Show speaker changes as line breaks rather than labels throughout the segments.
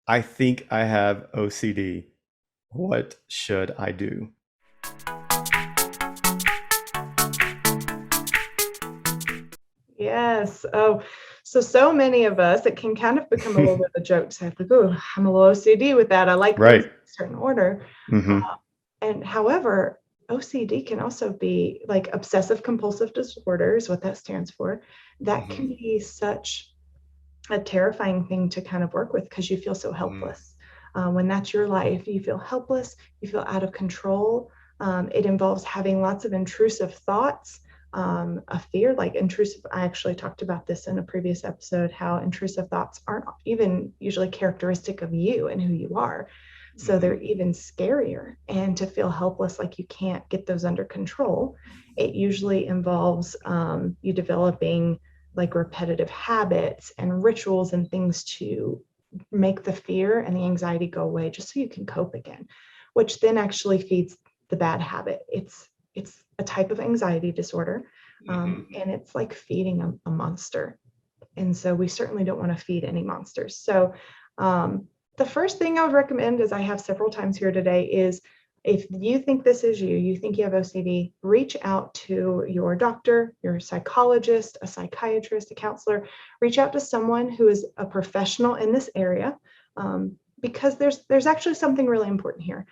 I think I have OCD. What should I do?
Yes. Oh, so many of us, it can kind of become a little bit of a joke to say, like, oh, I'm a little OCD with that. I like things
Right.
in a certain order.
Hmm.
And however, OCD can also be like obsessive compulsive disorders, what that stands for. That can
Hmm.
be such a terrifying thing to kind of work with because you feel so
Hmm.
helpless. When that's your life, you feel helpless, you feel out of control. It involves having lots of intrusive thoughts, a fear like intrusive. I actually talked about this in a previous episode how intrusive thoughts aren't even usually characteristic of you and who you are. So
Hmm.
they're even scarier. And to feel helpless, like you can't get those under control, it usually involves you developing like repetitive habits and rituals and things to make the fear and the anxiety go away just so you can cope again, which then actually feeds the bad habit. It's a type of anxiety disorder,
Hmm.
and it's like feeding a monster. And so we certainly don't want to feed any monsters. So um, the first thing I would recommend, as I have several times here today, is if you think this is you, you think you have OCD, reach out to your doctor, your psychologist, a psychiatrist, a counselor. Reach out to someone who is a professional in this area, because there's actually something really important here.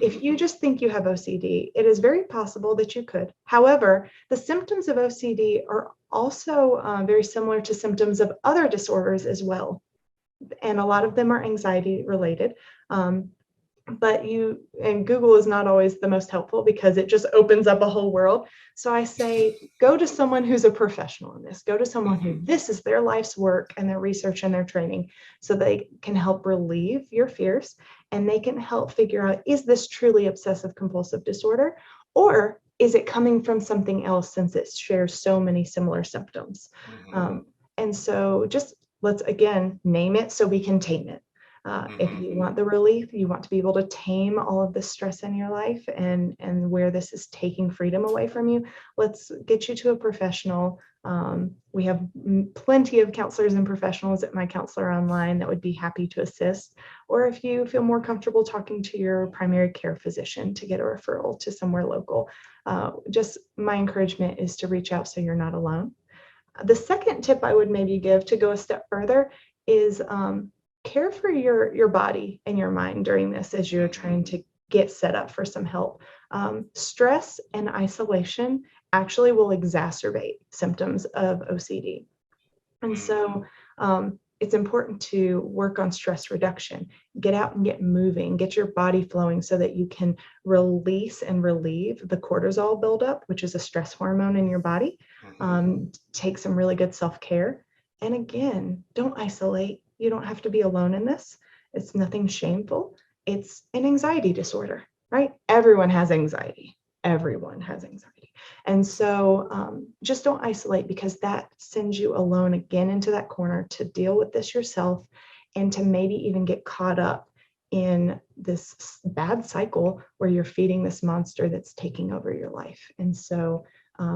If
Hmm.
you just think you have OCD, it is very possible that you could. However, the symptoms of OCD are also very similar to symptoms of other disorders as well. And a lot of them are anxiety related. Um, but you and Google is not always the most helpful because it just opens up a whole world. So I say go to someone who's a professional in this. Go to someone who
Hmm.
this is their life's work and their research and their training, so they can help relieve your fears and they can help figure out, is this truly obsessive compulsive disorder, or is it coming from something else since it shares so many similar symptoms.
Hmm.
And so just let's again name it so we can tame it. If
Hmm.
you want the relief, you want to be able to tame all of the stress in your life and where this is taking freedom away from you, let's get you to a professional. We have plenty of counselors and professionals at MyCounselor.Online that would be happy to assist. Or if you feel more comfortable talking to your primary care physician to get a referral to somewhere local, just my encouragement is to reach out so you're not alone. The second tip I would maybe give to go a step further is care for your body and your mind during this as you're
Hmm.
trying to get set up for some help. Stress and isolation actually will exacerbate symptoms of OCD. And so it's important to work on stress reduction, get out and get moving, get your body flowing so that you can release and relieve the cortisol buildup, which is a stress hormone in your body.
Hmm.
Take some really good self care. And again, don't isolate. You don't have to be alone in this. It's nothing shameful. It's an anxiety disorder, right? Everyone has anxiety. Everyone has anxiety. And so just don't isolate because that sends you alone again into that corner to deal with this yourself and to maybe even get caught up in this bad cycle where you're feeding this monster that's taking over your life. And so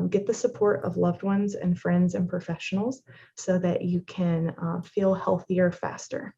get the support of loved ones and friends and professionals so that you can feel healthier faster.